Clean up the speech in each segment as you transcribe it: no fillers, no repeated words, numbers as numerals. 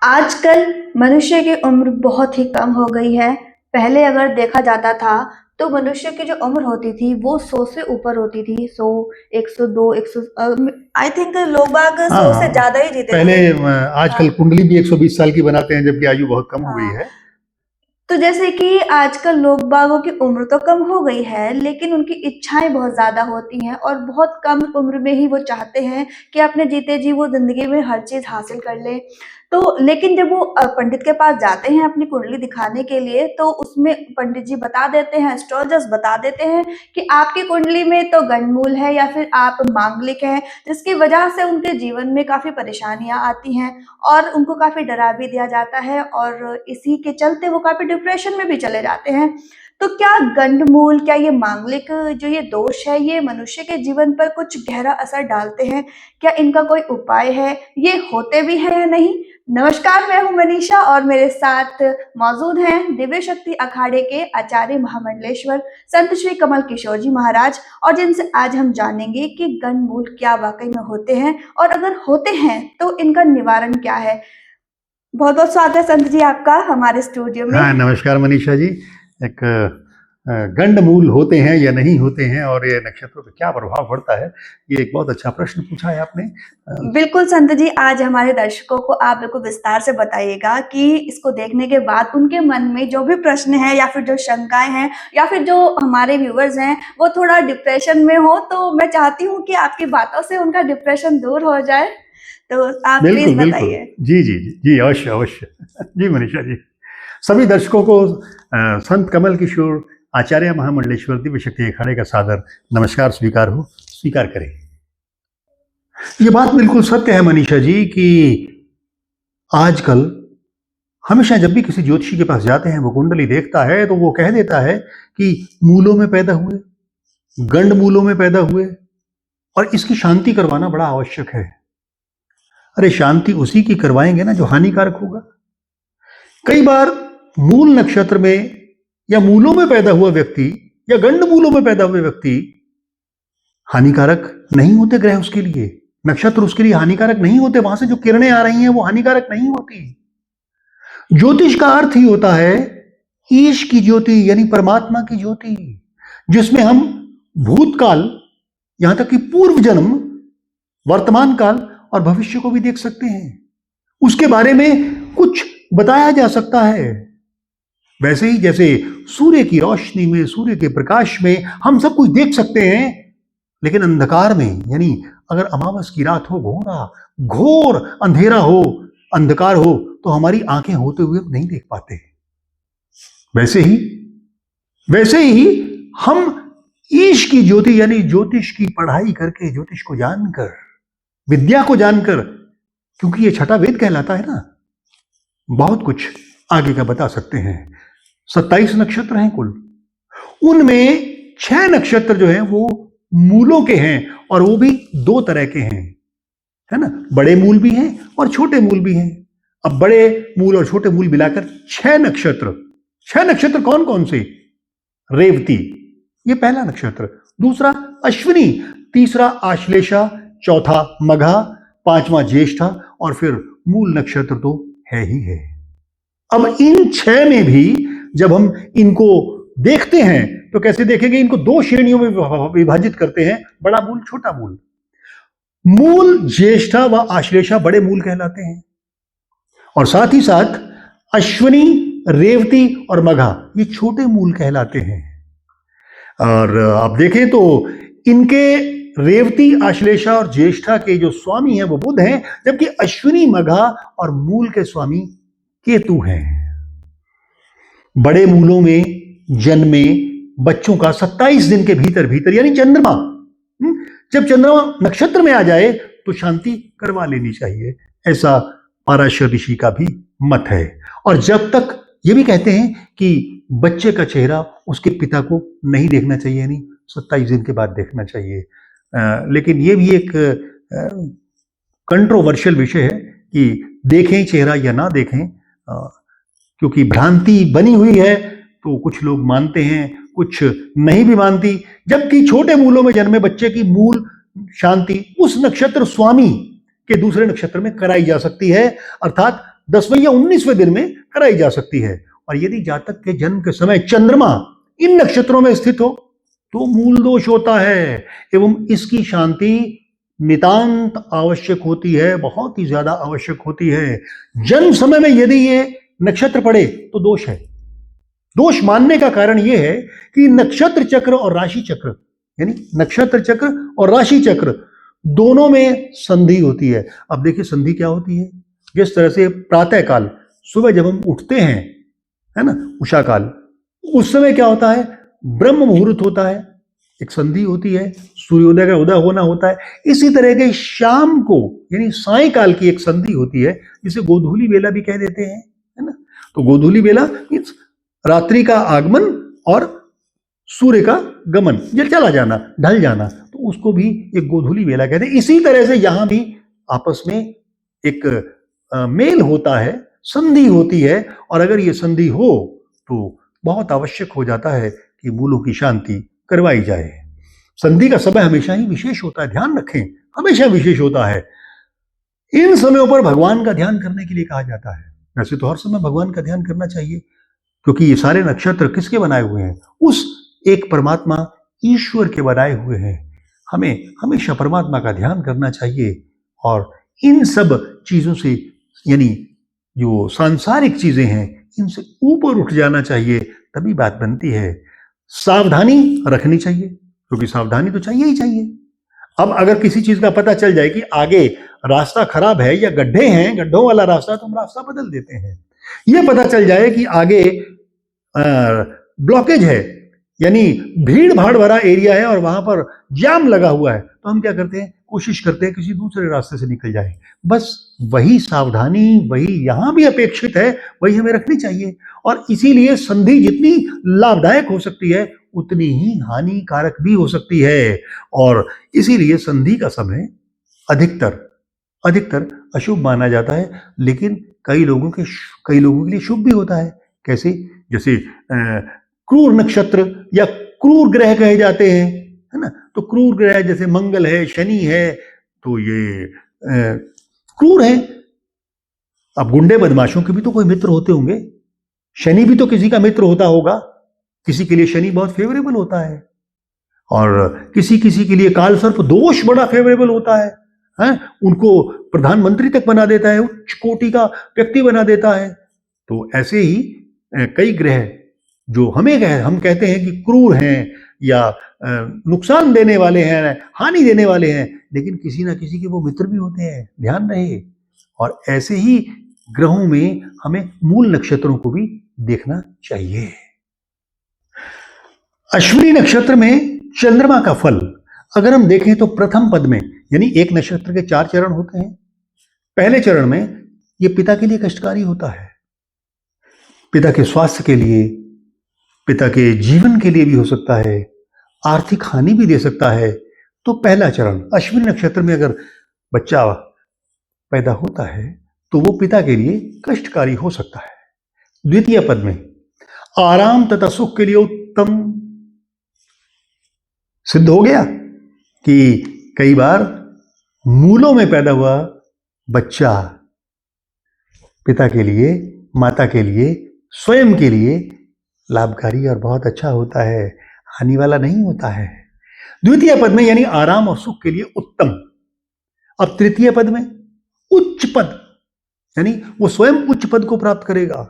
आजकल मनुष्य की उम्र बहुत ही कम हो गई है। पहले अगर देखा जाता था तो मनुष्य की जो उम्र होती थी वो 100 से ऊपर होती थी। 100, 102, 100, आई थिंक लोग बाग हाँ 100 से हाँ। ज्यादा ही जीते पहले थे। आजकल हाँ कुंडली भी 120 साल की बनाते हैं, जबकि आयु बहुत कम हो गई हाँ। है। तो जैसे कि आजकल लोग बागों की उम्र तो कम हो गई है, लेकिन उनकी इच्छाएं बहुत ज्यादा होती हैं और बहुत कम उम्र में ही वो चाहते हैं कि अपने जीते जी वो जिंदगी में हर चीज हासिल कर ले। तो लेकिन जब वो पंडित के पास जाते हैं अपनी कुंडली दिखाने के लिए, तो उसमें पंडित जी बता देते हैं, एस्ट्रोलॉजर्स बता देते हैं कि आपकी कुंडली में तो गंडमूल है या फिर आप मांगलिक हैं, जिसकी वजह से उनके जीवन में काफी परेशानियां आती हैं और उनको काफी डरा भी दिया जाता है और इसी के चलते वो काफी डिप्रेशन में भी चले जाते हैं। तो क्या गंडमूल, क्या ये मांगलिक जो ये दोष है, ये मनुष्य के जीवन पर कुछ गहरा असर डालते हैं? क्या इनका कोई उपाय है? ये होते भी हैं या नहीं? नमस्कार, मैं हूं मनीषा और मेरे साथ मौजूद हैं दिव्य शक्ति अखाड़े के आचार्य महामंडलेश्वर संत श्री कमल किशोर जी महाराज, और जिनसे आज हम जानेंगे कि गंडमूल क्या वाकई में होते हैं और अगर होते हैं तो इनका निवारण क्या है। बहुत बहुत स्वागत है संत जी आपका हमारे स्टूडियो में। हाँ, नमस्कार मनीषा जी। एक गंडमूल होते हैं या नहीं होते हैं, और ये नक्षत्रों पर क्या प्रभाव पड़ता है, ये एक बहुत अच्छा प्रश्न पूछा है आपने। बिल्कुल संत जी, आज हमारे दर्शकों को आप बिल्कुल विस्तार से बताइएगा कि इसको देखने के बाद उनके मन में जो भी प्रश्न है या फिर जो शंकाएं हैं या फिर जो हमारे व्यूअर्स हैं वो थोड़ा डिप्रेशन में हो, तो मैं चाहती हूँ कि आपकी बातों से उनका डिप्रेशन दूर हो जाए। तो आप बिल्कुल प्लीज बिल्कुल। बताइए। जी जी जी जी, अवश्य अवश्य। जी मनीषा जी, सभी दर्शकों को संत कमल किशोर आचार्य महामंडलेश्वर दिव्य शक्ति अखाड़े का सादर नमस्कार स्वीकार करें। ये बात बिल्कुल सत्य है मनीषा जी कि आजकल हमेशा जब भी किसी ज्योतिषी के पास जाते हैं, वो कुंडली देखता है तो वो कह देता है कि मूलों में पैदा हुए, गंड मूलों में पैदा हुए, और इसकी शांति करवाना बड़ा आवश्यक है। अरे शांति उसी की करवाएंगे ना जो हानिकारक होगा। कई बार मूल नक्षत्र में या मूलों में पैदा हुआ व्यक्ति या गंड मूलों में पैदा हुए व्यक्ति हानिकारक नहीं होते। ग्रह उसके लिए, नक्षत्र उसके लिए हानिकारक नहीं होते। वहां से जो किरणें आ रही हैं वो हानिकारक नहीं होती। ज्योतिष का अर्थ ही होता है ईश की ज्योति, यानी परमात्मा की ज्योति, जिसमें हम भूतकाल, यहां तक कि पूर्व जन्म, वर्तमान काल और भविष्य को भी देख सकते हैं। उसके बारे में कुछ बताया जा सकता है। वैसे ही जैसे सूर्य की रोशनी में, सूर्य के प्रकाश में हम सब कुछ देख सकते हैं, लेकिन अंधकार में, यानी अगर अमावस की रात हो, घोर अंधेरा हो, अंधकार हो, तो हमारी आंखें होते हुए नहीं देख पाते। वैसे ही हम ईश की ज्योति, यानी ज्योतिष की पढ़ाई करके, ज्योतिष को जानकर, विद्या को जानकर, क्योंकि ये छठा वेद कहलाता है ना, बहुत कुछ आगे का बता सकते हैं। 27 नक्षत्र हैं कुल, उनमें 6 नक्षत्र जो हैं वो मूलों के हैं, और वो भी 2 तरह के हैं, है ना। बड़े मूल भी हैं और छोटे मूल भी हैं। अब बड़े मूल और छोटे मूल मिलाकर 6 नक्षत्र। 6 नक्षत्र कौन कौन से? रेवती, ये पहला नक्षत्र। दूसरा अश्विनी, तीसरा आश्लेषा, चौथा मघा, पांचवा ज्येष्ठा, और फिर मूल नक्षत्र तो है ही है। अब इन 6 में भी जब हम इनको देखते हैं तो कैसे देखेंगे? इनको 2 श्रेणियों में विभाजित करते हैं, बड़ा मूल, छोटा मूल। मूल ज्येष्ठा व आश्लेषा बड़े मूल कहलाते हैं, और साथ ही साथ अश्विनी, रेवती और मघा ये छोटे मूल कहलाते हैं। और आप देखें तो इनके रेवती, आश्लेषा और ज्येष्ठा के जो स्वामी हैं वो बुध हैं, जबकि अश्विनी, मघा और मूल के स्वामी केतु हैं। बड़े मूलों में जन्मे बच्चों का 27 दिन के भीतर भीतर, यानी चंद्रमा, जब चंद्रमा नक्षत्र में आ जाए तो शांति करवा लेनी चाहिए, ऐसा पराशर ऋषि का भी मत है। और जब तक, ये भी कहते हैं कि बच्चे का चेहरा उसके पिता को नहीं देखना चाहिए, यानी 27 दिन के बाद देखना चाहिए। लेकिन ये भी एक कंट्रोवर्शियल विषय है कि देखें चेहरा या ना देखें, क्योंकि भ्रांति बनी हुई है, तो कुछ लोग मानते हैं, कुछ नहीं भी मानती। जबकि छोटे मूलों में जन्मे बच्चे की मूल शांति उस नक्षत्र स्वामी के दूसरे नक्षत्र में कराई जा सकती है, अर्थात 10वें या 19वें दिन में कराई जा सकती है। और यदि जातक के जन्म के समय चंद्रमा इन नक्षत्रों में स्थित हो तो मूल दोष होता है एवं इसकी शांति नितांत आवश्यक होती है, बहुत ही ज्यादा आवश्यक होती है। जन्म समय में यदि ये नक्षत्र पड़े तो दोष है। दोष मानने का कारण यह है कि नक्षत्र चक्र और राशि चक्र, यानी नक्षत्र चक्र और राशि चक्र दोनों में संधि होती है। अब देखिए संधि क्या होती है। जिस तरह से प्रातः काल सुबह जब हम उठते हैं, है ना, उषा काल, उस समय क्या होता है, ब्रह्म मुहूर्त होता है, एक संधि होती है, सूर्योदय का उदय होना होता है। इसी तरह के शाम को यानी सायंकाल की एक संधि होती है जिसे गोधूली बेला भी कह देते हैं, है ना। तो गोधूली बेला मीन्स रात्रि का आगमन और सूर्य का गमन, ये चला जाना, ढल जाना, तो उसको भी एक गोधूली बेला कहते हैं। इसी तरह से यहां भी आपस में एक मेल होता है, संधि होती है। और अगर ये संधि हो तो बहुत आवश्यक हो जाता है कि मूलों की शांति करवाई जाए। संधि का समय हमेशा ही विशेष होता है, ध्यान रखें, हमेशा विशेष होता है। इन समयों पर भगवान का ध्यान करने के लिए कहा जाता है। वैसे तो हर समय भगवान का ध्यान करना चाहिए, क्योंकि ये सारे नक्षत्र किसके बनाए हुए हैं, उस एक परमात्मा ईश्वर के बनाए हुए हैं। हमें हमेशा परमात्मा का ध्यान करना चाहिए और इन सब चीजों से, यानी जो सांसारिक चीजें हैं, इनसे ऊपर उठ जाना चाहिए, तभी बात बनती है। सावधानी रखनी चाहिए, क्योंकि सावधानी तो चाहिए ही चाहिए। अब अगर किसी चीज का पता चल जाए कि आगे रास्ता खराब है या गड्ढे हैं, गड्ढों वाला रास्ता, तो हम रास्ता बदल देते हैं। यह पता चल जाए कि आगे ब्लॉकेज है, यानी भीड़ भाड़ भरा एरिया है और वहां पर जाम लगा हुआ है, तो हम क्या करते हैं, कोशिश करते हैं किसी दूसरे रास्ते से निकल जाए। बस वही सावधानी, वही यहां भी अपेक्षित है, वही हमें रखनी चाहिए। और इसीलिए संधि जितनी लाभदायक हो सकती है उतनी ही हानिकारक भी हो सकती है। और इसीलिए संधि का समय अधिकतर अशुभ माना जाता है, लेकिन कई लोगों के लिए शुभ भी होता है। कैसे? जैसे क्रूर नक्षत्र या क्रूर ग्रह कहे जाते हैं, है ना। तो क्रूर ग्रह जैसे मंगल है, शनि है, तो ये क्रूर है। अब गुंडे बदमाशों के भी तो कोई मित्र होते होंगे, शनि भी तो किसी का मित्र होता होगा। किसी के लिए शनि बहुत फेवरेबल होता है और किसी के लिए काल सर्प दोष बड़ा फेवरेबल होता है, उनको प्रधानमंत्री तक बना देता है, उच्च कोटि का व्यक्ति बना देता है। तो ऐसे ही कई ग्रह जो हम कहते हैं कि क्रूर हैं या नुकसान देने वाले हैं, हानि देने वाले हैं, लेकिन किसी ना किसी के वो मित्र भी होते हैं, ध्यान रहे। और ऐसे ही ग्रहों में हमें मूल नक्षत्रों को भी देखना चाहिए। अश्विनी नक्षत्र में चंद्रमा का फल अगर हम देखें तो प्रथम पद में, यानी एक नक्षत्र के 4 चरण होते हैं। पहले चरण में ये पिता के लिए कष्टकारी होता है, पिता के स्वास्थ्य के लिए, पिता के जीवन के लिए भी हो सकता है, आर्थिक हानि भी दे सकता है। तो पहला चरण अश्विनी नक्षत्र में अगर बच्चा पैदा होता है तो वो पिता के लिए कष्टकारी हो सकता है। द्वितीय पद में आराम तथा सुख के लिए उत्तम। सिद्ध हो गया कि कई बार मूलों में पैदा हुआ बच्चा पिता के लिए, माता के लिए, स्वयं के लिए लाभकारी और बहुत अच्छा होता है, हानि वाला नहीं होता है। द्वितीय पद में यानी आराम और सुख के लिए उत्तम। अब तृतीय पद में उच्च पद, यानी वो स्वयं उच्च पद को प्राप्त करेगा।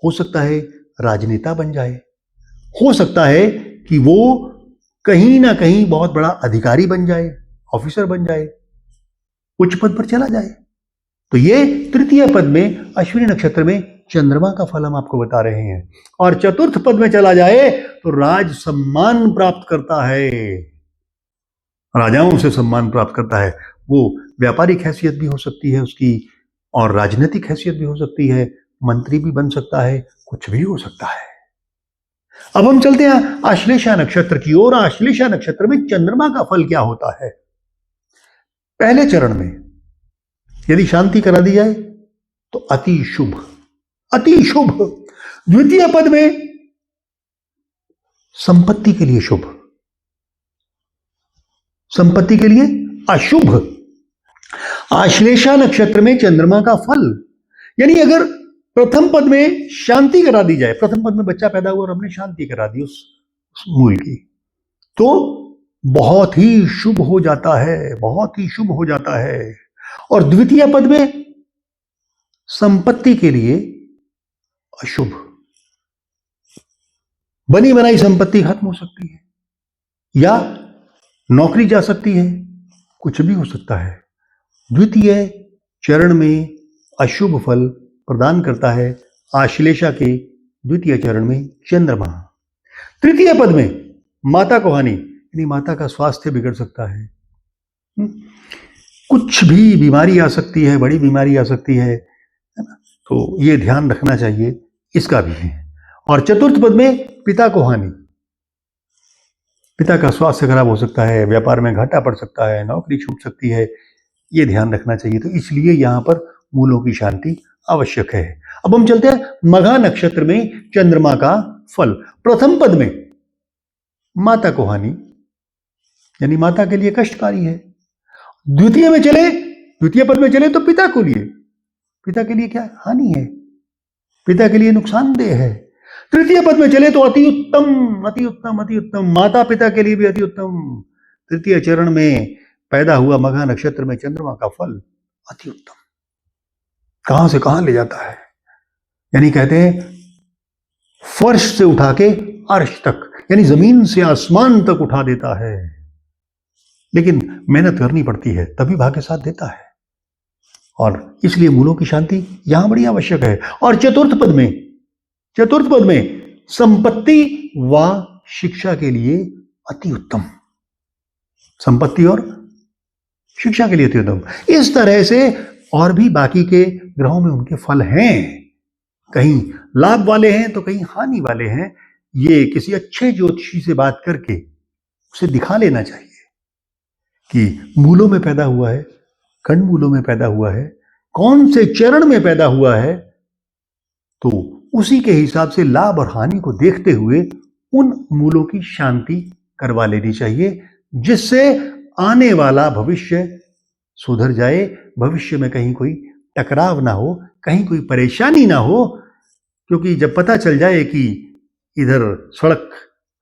हो सकता है राजनेता बन जाए, हो सकता है कि वो कहीं ना कहीं बहुत बड़ा अधिकारी बन जाए, ऑफिसर बन जाए, उच्च पद पर चला जाए। तो ये तृतीय पद में अश्विनी नक्षत्र में चंद्रमा का फल हम आपको बता रहे हैं। और चतुर्थ पद में चला जाए तो राज सम्मान प्राप्त करता है, राजाओं से सम्मान प्राप्त करता है। वो व्यापारिक हैसियत भी हो सकती है उसकी, और राजनीतिक हैसियत भी हो सकती है, मंत्री भी बन सकता है, कुछ भी हो सकता है। अब हम चलते हैं आश्लेषा नक्षत्र की ओर। आश्लेषा नक्षत्र में चंद्रमा का फल क्या होता है? पहले चरण में यदि शांति करा दी जाए तो अति शुभ, अति शुभ। द्वितीय पद में संपत्ति के लिए शुभ, संपत्ति के लिए अशुभ। आश्लेषा नक्षत्र में चंद्रमा का फल यानी अगर प्रथम पद में शांति करा दी जाए, प्रथम पद में बच्चा पैदा हुआ और हमने शांति करा दी उस मूल की, तो बहुत ही शुभ हो जाता है, बहुत ही शुभ हो जाता है। और द्वितीय पद में संपत्ति के लिए अशुभ, बनी बनाई संपत्ति खत्म हो सकती है, या नौकरी जा सकती है, कुछ भी हो सकता है। द्वितीय चरण में अशुभ फल प्रदान करता है आश्लेषा के द्वितीय चरण में चंद्रमा। तृतीय पद में माता को हानि, यानी माता का स्वास्थ्य बिगड़ सकता है, कुछ भी बीमारी आ सकती है, बड़ी बीमारी आ सकती है ना, तो ये ध्यान रखना चाहिए, इसका भी है। और चतुर्थ पद में पिता को हानि, पिता का स्वास्थ्य खराब हो सकता है, व्यापार में घाटा पड़ सकता है, नौकरी छूट सकती है, ये ध्यान रखना चाहिए। तो इसलिए यहां पर मूलों की शांति आवश्यक है। अब हम चलते हैं मघा नक्षत्र में चंद्रमा का फल। प्रथम पद में माता को हानि, यानी माता के लिए कष्टकारी है। द्वितीय पद में चले तो पिता के लिए क्या हानि है, पिता के लिए नुकसानदेह है। तृतीय पद में चले तो अति उत्तम, अति उत्तम, अति उत्तम, माता पिता के लिए भी अति उत्तम। तृतीय चरण में पैदा हुआ मघा नक्षत्र में चंद्रमा का फल अति उत्तम, कहां से कहां ले जाता है, यानी कहते हैं फर्श से उठा के अर्श तक, यानी जमीन से आसमान तक उठा देता है। लेकिन मेहनत करनी पड़ती है, तभी भाग्य साथ देता है, और इसलिए मूलों की शांति यहां बड़ी आवश्यक है। और चतुर्थ पद में संपत्ति व शिक्षा के लिए अति उत्तम, संपत्ति और शिक्षा के लिए अति उत्तम। इस तरह से और भी बाकी के ग्रहों में उनके फल हैं, कहीं लाभ वाले हैं तो कहीं हानि वाले हैं। ये किसी अच्छे ज्योतिषी से बात करके उसे दिखा लेना चाहिए कि मूलों में पैदा हुआ है, खंड मूलों में पैदा हुआ है, कौन से चरण में पैदा हुआ है, तो उसी के हिसाब से लाभ और हानि को देखते हुए उन मूलों की शांति करवा लेनी चाहिए, जिससे आने वाला भविष्य सुधर जाए, भविष्य में कहीं कोई टकराव ना हो, कहीं कोई परेशानी ना हो। क्योंकि जब पता चल जाए कि इधर सड़क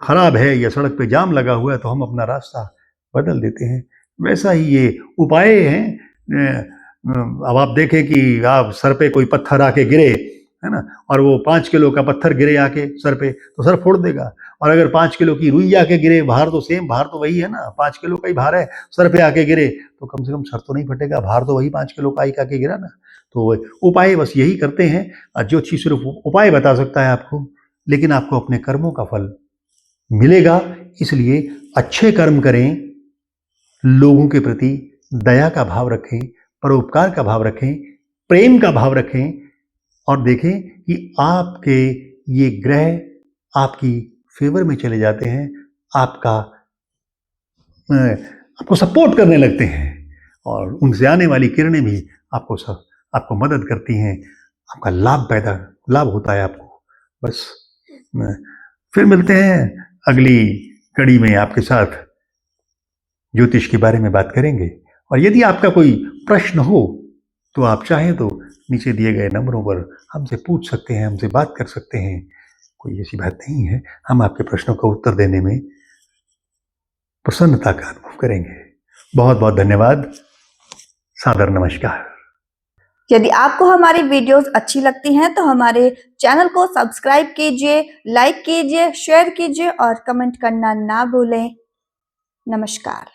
खराब है या सड़क पे जाम लगा हुआ है, तो हम अपना रास्ता बदल देते हैं। वैसा ही ये उपाय हैं। अब आप देखें कि आप सर पे कोई पत्थर आके गिरे, है ना, और वो 5 किलो का पत्थर गिरे आके सर पे, तो सर फोड़ देगा। और अगर 5 किलो की रुई आके गिरे, भार तो वही है ना, 5 किलो का ही भार है, सर पे आके गिरे तो कम से कम सर तो नहीं फटेगा, भार तो वही 5 किलो का ही आके गिरा ना। तो उपाय बस यही करते हैं। ज्योतिषी सिर्फ उपाय बता सकता है आपको, लेकिन आपको अपने कर्मों का फल मिलेगा। इसलिए अच्छे कर्म करें, लोगों के प्रति दया का भाव रखें, परोपकार का भाव रखें, प्रेम का भाव रखें, और देखें कि आपके ये ग्रह आपकी फेवर में चले जाते हैं, आपको सपोर्ट करने लगते हैं, और उनसे आने वाली किरणें भी आपको मदद करती हैं, आपका लाभ होता है आपको। बस फिर मिलते हैं अगली कड़ी में, आपके साथ ज्योतिष के बारे में बात करेंगे। और यदि आपका कोई प्रश्न हो तो आप चाहें तो नीचे दिए गए नंबरों पर हमसे पूछ सकते हैं, हमसे बात कर सकते हैं, कोई ऐसी बात नहीं है। हम आपके प्रश्नों का उत्तर देने में प्रसन्नता का अनुभव करेंगे। बहुत बहुत धन्यवाद। सादर नमस्कार। यदि आपको हमारी वीडियोस अच्छी लगती हैं तो हमारे चैनल को सब्सक्राइब कीजिए, लाइक कीजिए, शेयर कीजिए और कमेंट करना ना भूलें। नमस्कार।